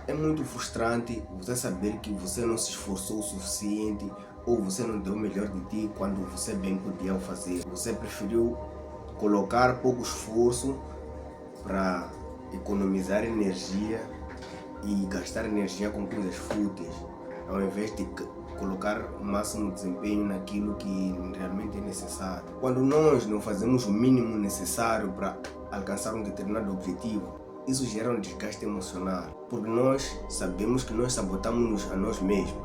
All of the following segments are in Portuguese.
É muito frustrante você saber que você não se esforçou o suficiente ou você não deu o melhor de ti quando você bem podia o fazer. Você preferiu colocar pouco esforço para economizar energia e gastar energia com coisas fúteis, ao invés de colocar o máximo desempenho naquilo que realmente é necessário. Quando nós não fazemos o mínimo necessário para alcançar um determinado objetivo, isso gera um desgaste emocional, porque nós sabemos que nós sabotamos a nós mesmos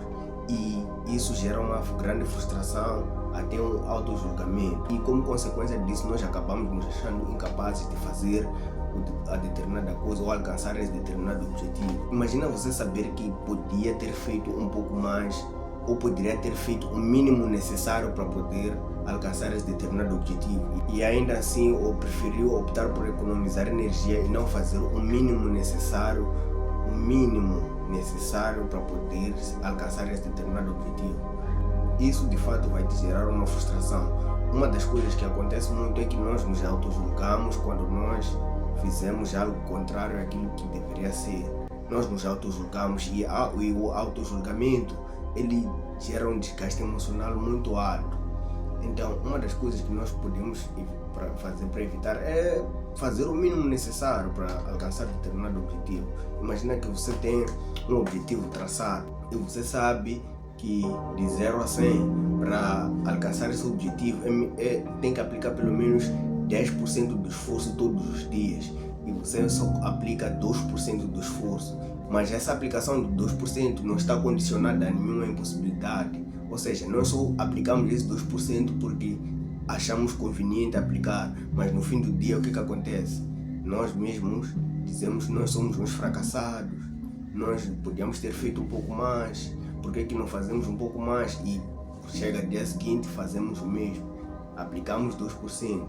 e isso gera uma grande frustração, até um auto-julgamento, e como consequência disso nós acabamos nos achando incapazes de fazer a determinada coisa ou alcançar esse determinado objetivo. Imagina você saber que podia ter feito um pouco mais ou poderia ter feito o mínimo necessário para poder alcançar esse determinado objetivo e ainda assim preferiu optar por economizar energia e não fazer o mínimo necessário para poder alcançar esse determinado objetivo. Isso de fato vai te gerar uma frustração. Uma das coisas que acontece muito é que nós nos auto-julgamos quando nós fizemos algo contrário àquilo que deveria ser. Nós nos auto-julgamos e o auto-julgamento ele gera um desgaste emocional muito alto. Então, uma das coisas que nós podemos fazer para evitar é fazer o mínimo necessário para alcançar determinado objetivo. Imagina que você tem um objetivo traçado e você sabe que de 0 a 100 para alcançar esse objetivo tem que aplicar pelo menos 10% do esforço todos os dias e você só aplica 2% do esforço. Mas essa aplicação de 2% não está condicionada a nenhuma impossibilidade. Ou seja, nós só aplicamos esse 2% porque achamos conveniente aplicar. Mas no fim do dia o que acontece? Nós mesmos dizemos que nós somos uns fracassados. Nós podíamos ter feito um pouco mais. Por que não fazemos um pouco mais? E chega no dia seguinte fazemos o mesmo. Aplicamos 2%.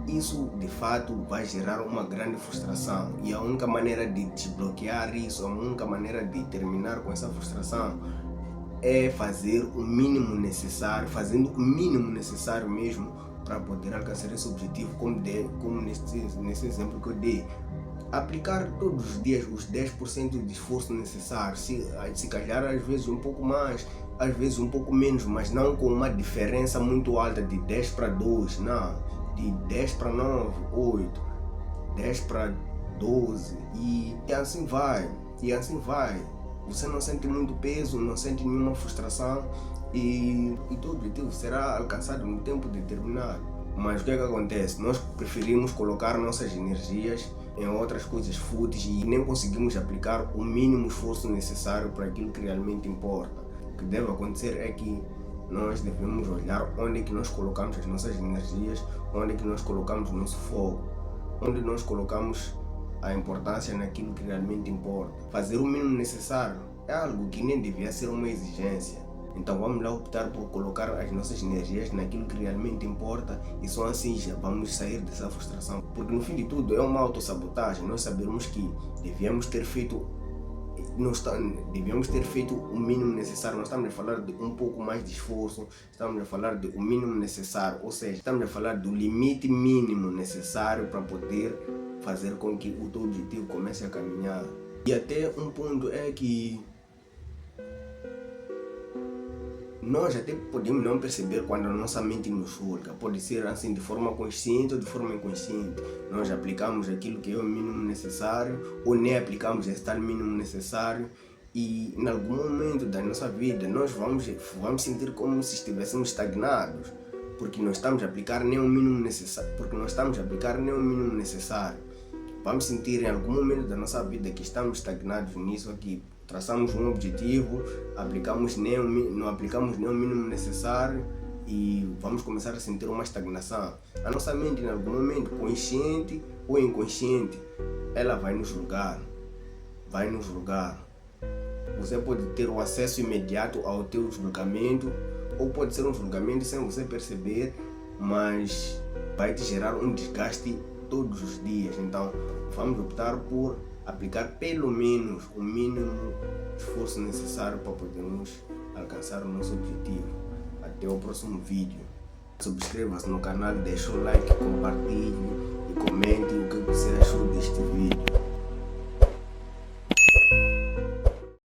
Isso de fato vai gerar uma grande frustração e a única maneira de desbloquear isso, a única maneira de terminar com essa frustração é fazer o mínimo necessário, fazendo o mínimo necessário mesmo para poder alcançar esse objetivo, como nesse exemplo que eu dei. Aplicar todos os dias os 10% de esforço necessário, se calhar às vezes um pouco mais, às vezes um pouco menos, mas não com uma diferença muito alta de 10 para 2, não. De 10 para 9, 8, 10 para 12 e assim vai, Você não sente muito peso, não sente nenhuma frustração e teu objetivo será alcançado no tempo determinado. Mas o que acontece? Nós preferimos colocar nossas energias em outras coisas fúteis e nem conseguimos aplicar o mínimo esforço necessário para aquilo que realmente importa. O que deve acontecer é que nós devemos olhar onde é que nós colocamos as nossas energias, onde é que nós colocamos o nosso foco, onde nós colocamos a importância naquilo que realmente importa. Fazer o mínimo necessário é algo que nem devia ser uma exigência. Então vamos lá optar por colocar as nossas energias naquilo que realmente importa e só assim já vamos sair dessa frustração. Porque no fim de tudo é uma autossabotagem. Nós sabemos que devíamos ter feito o mínimo necessário. Nós estamos a falar de um pouco mais de esforço, estamos a falar de o mínimo necessário, ou seja, estamos a falar do limite mínimo necessário para poder fazer com que o teu objetivo comece a caminhar. E até um ponto é que nós até podemos não perceber quando a nossa mente nos julga. Pode ser assim de forma consciente ou de forma inconsciente. Nós aplicamos aquilo que é o mínimo necessário ou nem aplicamos esse tal mínimo necessário e em algum momento da nossa vida nós vamos sentir como se estivéssemos estagnados porque não estamos a aplicar nem o mínimo necessário. Vamos sentir em algum momento da nossa vida que estamos estagnados nisso aqui. Traçamos um objetivo, não aplicamos nem o mínimo necessário e vamos começar a sentir uma estagnação. A nossa mente, em algum momento, consciente ou inconsciente, ela vai nos julgar. Você pode ter o acesso imediato ao teu julgamento ou pode ser um julgamento sem você perceber, mas vai te gerar um desgaste todos os dias. Então vamos optar por aplicar pelo menos o mínimo esforço necessário para podermos alcançar o nosso objetivo. Até o próximo vídeo. Subscreva-se no canal, deixe o like, compartilhe e comente o que você achou deste vídeo.